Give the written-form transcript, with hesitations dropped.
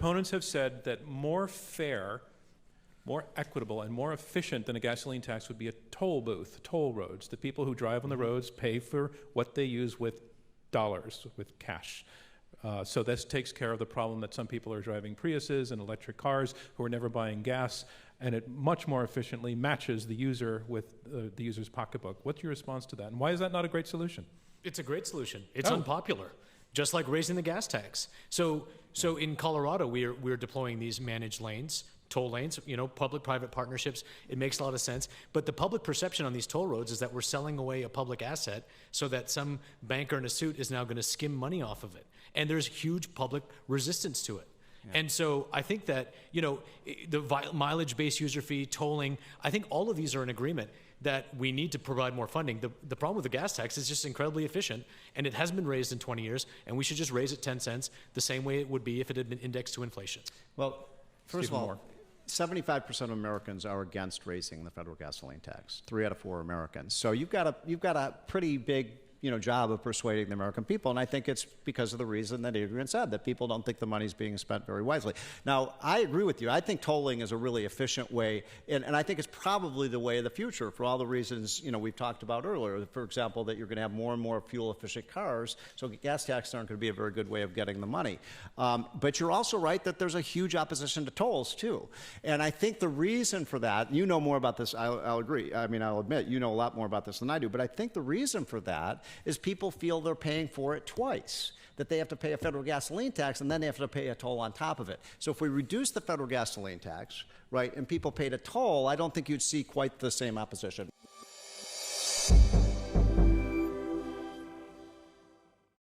opponents have said that more fair, more equitable, and more efficient than a gasoline tax would be a toll booth, toll roads. The people who drive on the roads pay for what they use with dollars, with cash. So this takes care of the problem that some people are driving Priuses and electric cars who are never buying gas, and it much more efficiently matches the user with the user's pocketbook. What's your response to that, and why is that not a great solution? It's a great solution. It's unpopular, just like raising the gas tax. So in Colorado, we're deploying these managed lanes, toll lanes, public-private partnerships. It makes a lot of sense. But the public perception on these toll roads is that we're selling away a public asset so that some banker in a suit is now going to skim money off of it. And there's huge public resistance to it. Yeah. And so I think that, the mileage-based user fee, tolling, I think all of these are in agreement that we need to provide more funding. The problem with the gas tax is just incredibly efficient, and it hasn't been raised in 20 years, and we should just raise it 10 cents the same way it would be if it had been indexed to inflation. Well, first of all, 75% of Americans are against raising the federal gasoline tax. 3 out of 4 Americans. So you've got a pretty big job of persuading the American people, and I think it's because of the reason that Adrian said, that people don't think the money's being spent very wisely. Now, I agree with you. I think tolling is a really efficient way, and I think it's probably the way of the future for all the reasons we've talked about earlier. For example, that you're going to have more and more fuel-efficient cars, so gas taxes aren't going to be a very good way of getting the money. But you're also right that there's a huge opposition to tolls, too. And I think the reason for that, you know more about this, I'll agree. I mean, I'll admit, you know a lot more about this than I do, but I think the reason for that is people feel they're paying for it twice, that they have to pay a federal gasoline tax and then they have to pay a toll on top of it. So if we reduce the federal gasoline tax, right, and people paid a toll, I don't think you'd see quite the same opposition.